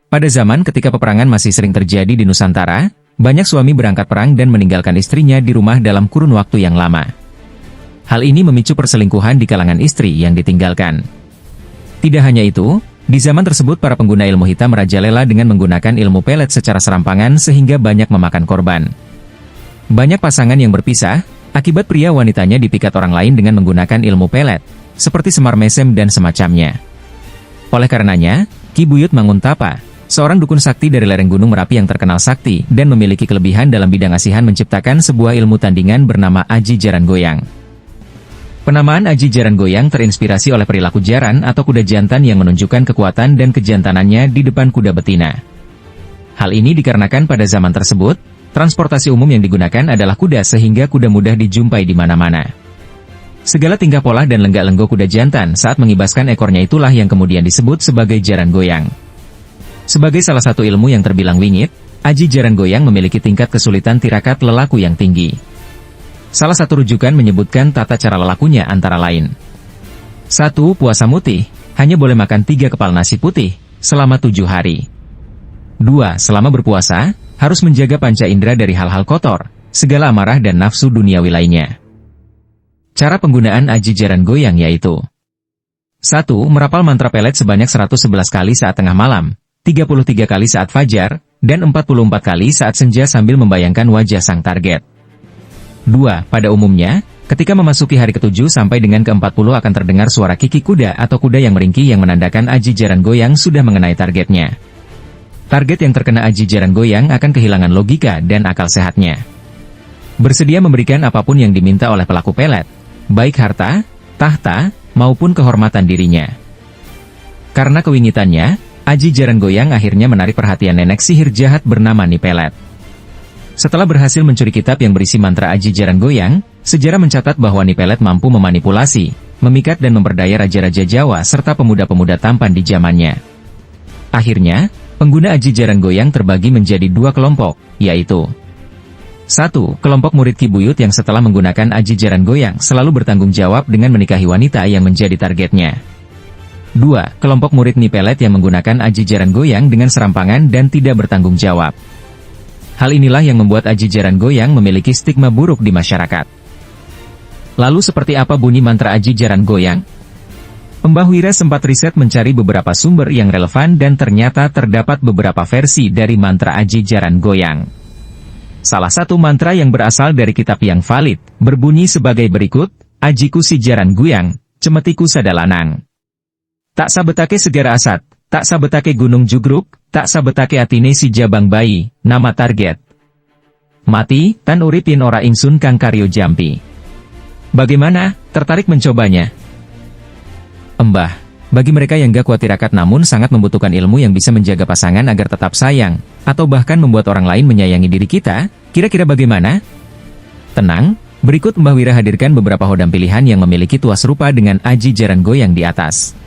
Pada zaman ketika peperangan masih sering terjadi di Nusantara, banyak suami berangkat perang dan meninggalkan istrinya di rumah dalam kurun waktu yang lama. Hal ini memicu perselingkuhan di kalangan istri yang ditinggalkan. Tidak hanya itu, di zaman tersebut para pengguna ilmu hitam merajalela dengan menggunakan ilmu pelet secara serampangan sehingga banyak memakan korban. Banyak pasangan yang berpisah, akibat pria wanitanya dipikat orang lain dengan menggunakan ilmu pelet, seperti semar mesem dan semacamnya. Oleh karenanya, Ki Buyut Manguntapa, seorang dukun sakti dari lereng Gunung Merapi yang terkenal sakti dan memiliki kelebihan dalam bidang asihan menciptakan sebuah ilmu tandingan bernama Aji Jaran Goyang. Penamaan Aji Jaran Goyang terinspirasi oleh perilaku jaran atau kuda jantan yang menunjukkan kekuatan dan kejantanannya di depan kuda betina. Hal ini dikarenakan pada zaman tersebut, transportasi umum yang digunakan adalah kuda sehingga kuda mudah dijumpai di mana-mana. Segala tingkah pola dan lenggak-lenggok kuda jantan saat mengibaskan ekornya itulah yang kemudian disebut sebagai jaran goyang. Sebagai salah satu ilmu yang terbilang wingit, Aji Jaran Goyang memiliki tingkat kesulitan tirakat lelaku yang tinggi. Salah satu rujukan menyebutkan tata cara lelakunya antara lain. 1. Puasa mutih, hanya boleh makan 3 kepal nasi putih, selama 7 hari. 2. Selama berpuasa, harus menjaga panca indera dari hal-hal kotor, segala amarah dan nafsu duniawi lainnya. Cara penggunaan Aji Jaran Goyang yaitu 1. Merapal mantra pelet sebanyak 111 kali saat tengah malam, 33 kali saat fajar, dan 44 kali saat senja sambil membayangkan wajah sang target. 2. Pada umumnya, ketika memasuki hari ke-7 sampai dengan ke-40 akan terdengar suara kiki kuda atau kuda yang meringkih yang menandakan Aji Jaran Goyang sudah mengenai targetnya. Target yang terkena Aji Jaran Goyang akan kehilangan logika dan akal sehatnya. Bersedia memberikan apapun yang diminta oleh pelaku pelet, baik harta, tahta, maupun kehormatan dirinya. Karena kewingitannya, Aji Jaran Goyang akhirnya menarik perhatian nenek sihir jahat bernama Nipelet. Setelah berhasil mencuri kitab yang berisi mantra Aji Jaran Goyang, sejarah mencatat bahwa Nipelet mampu memanipulasi, memikat dan memperdaya raja-raja Jawa serta pemuda-pemuda tampan di zamannya. Akhirnya, pengguna Aji Jaran Goyang terbagi menjadi 2 kelompok, yaitu 1. Kelompok murid Ki Buyut yang setelah menggunakan Aji Jaran Goyang selalu bertanggung jawab dengan menikahi wanita yang menjadi targetnya. 2. Kelompok murid Nipelet yang menggunakan Aji Jaran Goyang dengan serampangan dan tidak bertanggung jawab. Hal inilah yang membuat Aji Jaran Goyang memiliki stigma buruk di masyarakat. Lalu seperti apa bunyi mantra Aji Jaran Goyang? Mbah Wira sempat riset mencari beberapa sumber yang relevan dan ternyata terdapat beberapa versi dari mantra Aji Jaran Goyang. Salah satu mantra yang berasal dari kitab yang valid, berbunyi sebagai berikut, Ajiku si Jaran Goyang, cemetiku sadalanang. Tak sabetake segara asat, tak sabetake gunung jugruk, tak sabetake atine si jabang bayi, nama target. Mati, tan uripin ora ingsun kang karyo jampi. Bagaimana, tertarik mencobanya? Mbah, bagi mereka yang gak kuat tirakat namun sangat membutuhkan ilmu yang bisa menjaga pasangan agar tetap sayang, atau bahkan membuat orang lain menyayangi diri kita, kira-kira bagaimana? Tenang, berikut Mbah Wira hadirkan beberapa hodam pilihan yang memiliki tuas serupa dengan Aji Jaran Goyang di atas.